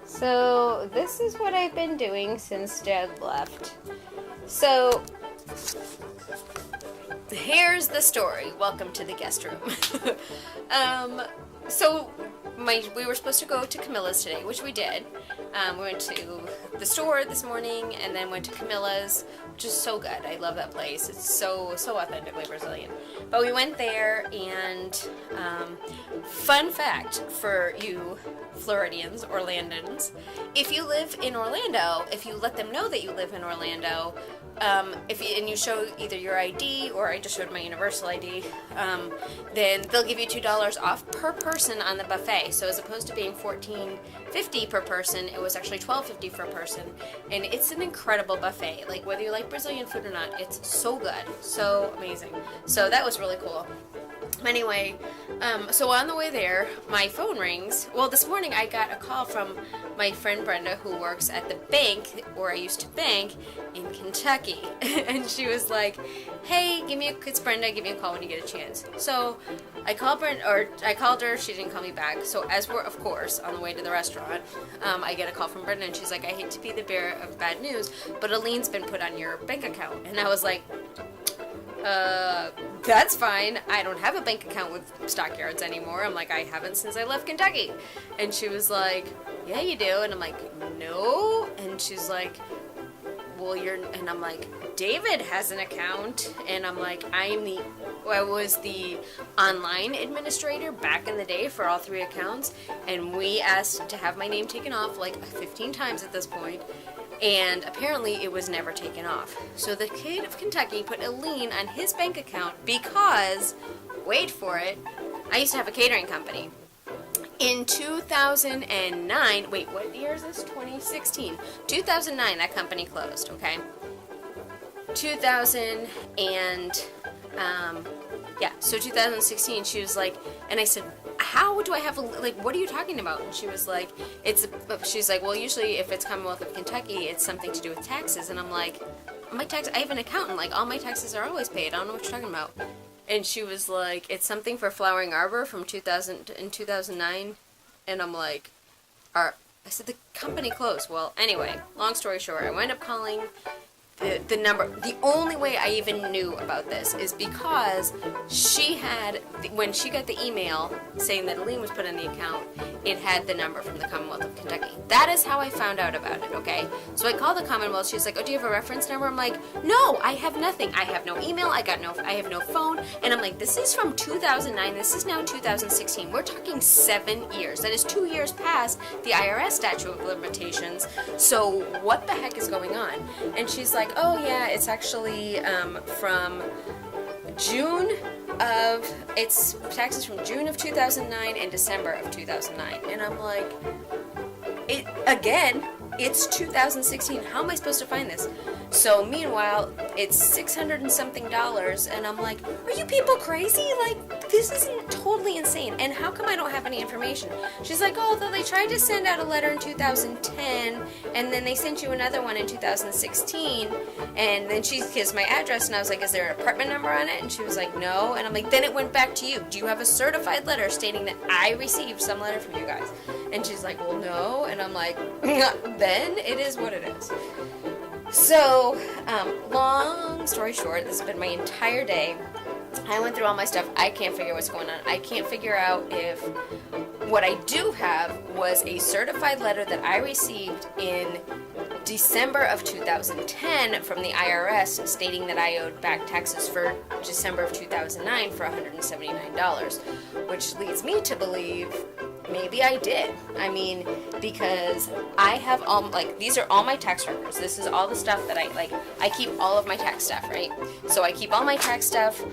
So, this is what I've been doing since Dad left. So, here's the story. Welcome to the guest room. So, we were supposed to go to Camilla's today, which we did. We went to the store this morning and then went to Camilla's, which is so good. I love that place. It's so authentically Brazilian. But we went there, and fun fact for you Floridians, Orlandans, if you live in Orlando, if you let them know that you live in Orlando, and you show either your ID, or I just showed my Universal ID, then they'll give you $2 off per person on the buffet. So as opposed to being $14.50 per person, it was actually $12.50 per person, and it's an incredible buffet. Like, whether you like Brazilian food or not, it's so good, so amazing. So that was really cool. Anyway, so on the way there, my phone rings. Well, this morning I got a call from my friend Brenda, who works at the bank where I used to bank in Kentucky. And she was like, hey, it's Brenda, give me a call when you get a chance. So I called her, she didn't call me back. So as we're, of course, on the way to the restaurant, I get a call from Brenda, and she's like, I hate to be the bearer of bad news, but a lien's been put on your bank account. And I was like, that's fine. I don't have a bank account with Stockyards anymore. I'm like, I haven't since I left Kentucky. And she was like, yeah, you do. And I'm like, no. And she's like, well, and I'm like, David has an account. And I'm like, I was the online administrator back in the day for all 3 accounts. And we asked to have my name taken off like 15 times at this point. And apparently it was never taken off. So the kid of Kentucky put a lien on his bank account because, wait for it, I used to have a catering company. In 2009, wait, what year is this? 2016. 2009, that company closed, okay? 2016, she was like, and I said, how do I have what are you talking about? And she was like, she's like, well, usually if it's Commonwealth of Kentucky, it's something to do with taxes. And I'm like, I have an accountant, like, all my taxes are always paid. I don't know what you're talking about. And she was like, it's something for Flowering Arbor from 2009. And I'm like, I said, the company closed. Well, anyway, long story short, I wound up calling the number. The only way I even knew about this is because she had, when she got the email saying that a lien was put on the account, it had the number from the Commonwealth of Kentucky. That is how I found out about it, okay? So I called the Commonwealth. She's like, oh, do you have a reference number? I'm like, no, I have nothing. I have no email. I have no phone. And I'm like, this is from 2009. This is now 2016. We're talking 7 years. That is 2 years past the IRS statute of limitations. So what the heck is going on? And she's like, oh yeah, it's actually from June of, it's taxes from June of 2009 and December of 2009. And I'm like, it's 2016. How am I supposed to find this? So meanwhile, it's $600 and something, and I'm like, are you people crazy? Like, this is totally insane. And how come I don't have any information? She's like, oh, though they tried to send out a letter in 2010, and then they sent you another one in 2016, and then she gives my address, and I was like, is there an apartment number on it? And she was like, no. And I'm like, then it went back to you. Do you have a certified letter stating that I received some letter from you guys? And she's like, well, no. And I'm like, then it is what it is. So, long story short, this has been my entire day. I went through all my stuff. I can't figure what's going on. I can't figure out if what I do have was a certified letter that I received in December of 2010 from the IRS stating that I owed back taxes for December of 2009 for $179, which leads me to believe maybe I did. I mean, because I have these are all my tax records. This is all the stuff that I keep all of my tax stuff, right? So I keep all my tax stuff.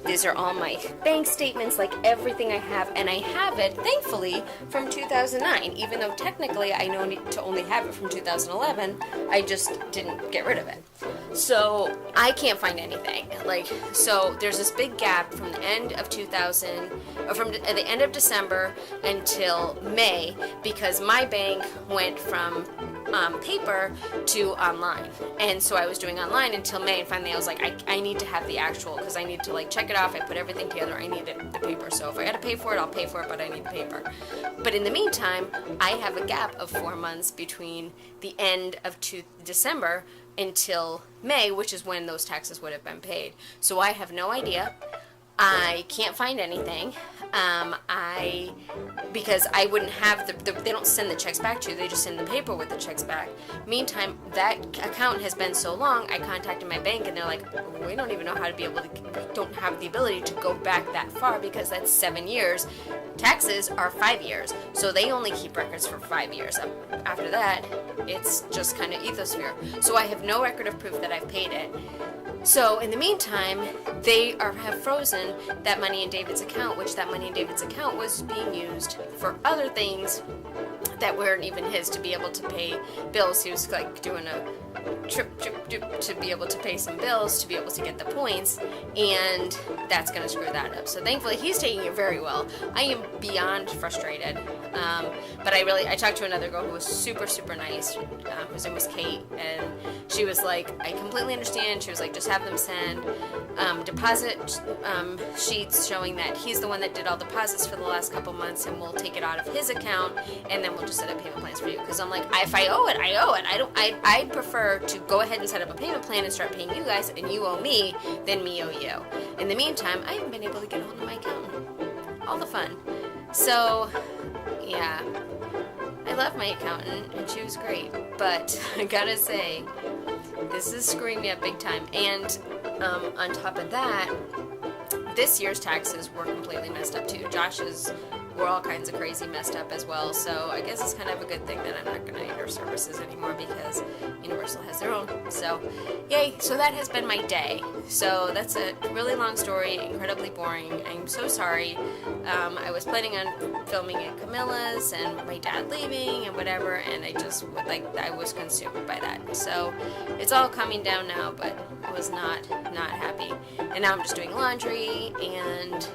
These are all my bank statements, like everything I have, and I have it, thankfully, from 2009, even though technically I know to only have it from 2011, I just didn't get rid of it. So I can't find anything. Like, so there's this big gap from the end of 2000, or from the end of December until May, because my bank went from paper to online. And so I was doing online until May, and finally I was like, I need to have the actual, because I need to like check it off. I put everything together. I need the paper. So if I got to pay for it, I'll pay for it, but I need the paper. But in the meantime, I have a gap of 4 months between the end of December until May, which is when those taxes would have been paid. So I have no idea. I can't find anything. Because I wouldn't have they don't send the checks back to you, they just send the paper with the checks back. Meantime, that account has been so long, I contacted my bank and they're like, we don't even know how to be able to, we don't have the ability to go back that far because that's 7 years. Taxes are 5 years, so they only keep records for 5 years. After that, it's just kind of ethosphere. So I have no record of proof that I've paid it. So in the meantime, they have frozen that money in David's account, which that money in David's account was being used for other things that weren't even his, to be able to pay bills. He was like doing a trip to be able to pay some bills, to be able to get the points, and that's going to screw that up. So thankfully he's taking it very well. I am beyond frustrated, but I talked to another girl who was super nice, whose name was Kate, and she was like, I completely understand. She was like, just have them send deposit sheets showing that he's the one that did all deposits for the last couple months, and we'll take it out of his account, and then we'll just set up payment plans for you. Because I'm like, if I owe it, I owe it. I'd prefer to go ahead and set up a payment plan and start paying you guys, and you owe me, than me owe you. In the meantime, I haven't been able to get hold of my accountant. All the fun. So, yeah. I love my accountant, and she was great. But I gotta say, this is screwing me up big time. And on top of that, this year's taxes were completely messed up too. Josh's were all kinds of crazy messed up as well. So I guess it's kind of a good thing that I'm not going to need her services anymore because Universal has their own. So yay. So that has been my day. So that's a really long story, incredibly boring. I'm so sorry. I was planning on filming at Camilla's and my dad leaving and whatever, and I was consumed by that. So it's all coming down now, but I was not happy. And now I'm just doing laundry, and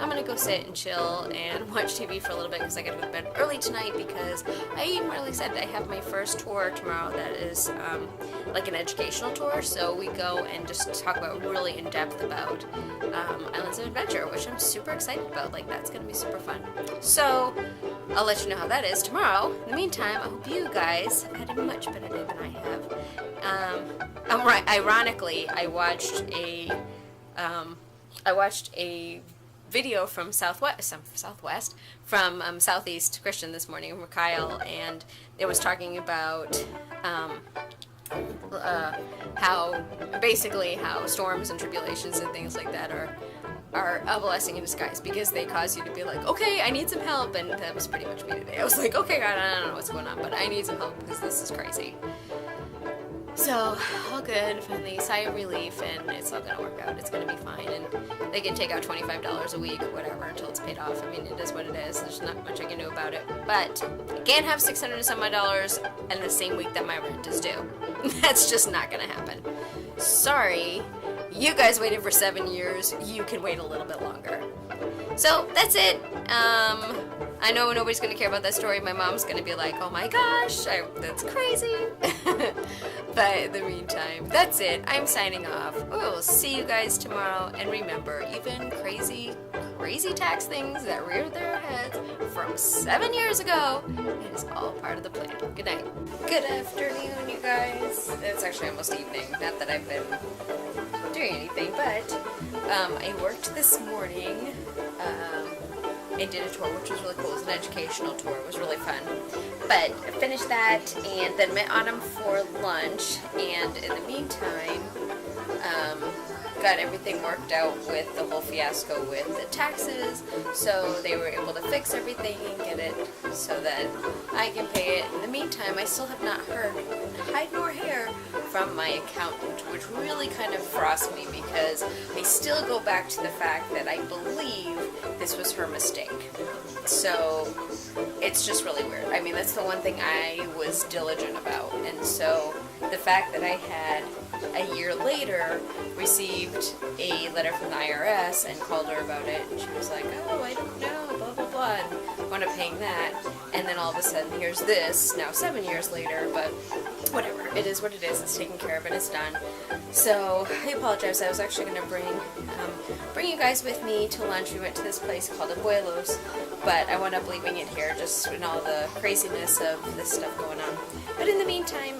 I'm gonna go sit and chill and watch TV for a little bit because I gotta go to bed early tonight, because I even really said I have my first tour tomorrow that is like an educational tour. So we go and just talk about really in depth about Islands of Adventure, which I'm super excited about. Like, that's gonna be super fun. So I'll let you know how that is tomorrow. In the meantime, I hope you guys have had a much better day than I have. Ironically, I watched a video from Southeast Christian this morning from Kyle, and it was talking about how storms and tribulations and things like that are a blessing in disguise, because they cause you to be like, okay, I need some help. And that was pretty much me today. I was like, okay, God, I don't know what's going on, but I need some help because this is crazy. So, all good, finally, sigh of relief, and it's all gonna work out. It's gonna be fine, and they can take out $25 a week or whatever until it's paid off. I mean, it is what it is. There's not much I can do about it. But I can't have $600 and some odd in the same week that my rent is due. That's just not gonna happen. Sorry. You guys waited for 7 years. You can wait a little bit longer. So, that's it. I know nobody's going to care about that story. My mom's going to be like, oh my gosh, that's crazy. But in the meantime, that's it. I'm signing off. We will see you guys tomorrow. And remember, even crazy tax things that rear their heads from 7 years ago, it is all part of the plan. Good night. Good afternoon, you guys. It's actually almost evening. Not that I've been doing anything, but I worked this morning. I did a tour, which was really cool. It was an educational tour. It was really fun. But I finished that and then met Autumn for lunch. And in the meantime, got everything worked out with the whole fiasco with the taxes. So they were able to fix everything and get it so that I can pay it. In the meantime, I still have not heard hide nor hair from my accountant, which really kind of frosts me, because I still go back to the fact that I believe this was her mistake. So it's just really weird. I mean, that's the one thing I was diligent about. And so the fact that I had a year later received a letter from the IRS and called her about it, and she was like, oh, I don't know, blah, blah, blah, and wound up paying that. And then all of a sudden, here's this, now 7 years later, but whatever. It is what it is. It's taken care of and it's done. So I apologize. I was actually going to bring you guys with me to lunch. We went to this place called Abuelos, but I wound up leaving it here just in all the craziness of this stuff going on. But in the meantime,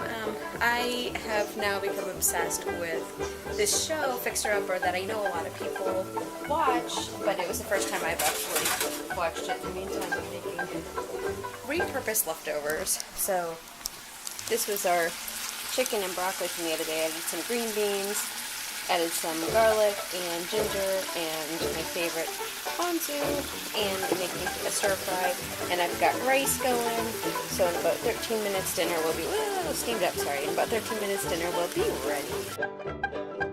I have now become obsessed with this show, Fixer Upper, that I know a lot of people watch, but it was the first time I've actually watched it. In the meantime, I'm making repurposed leftovers. So this was our chicken and broccoli from the other day. I added some green beans, added some garlic and ginger, and my favorite ponzu, and I'm making a stir fry. And I've got rice going, so in about 13 minutes dinner will be, steamed up, sorry. In about 13 minutes dinner will be ready.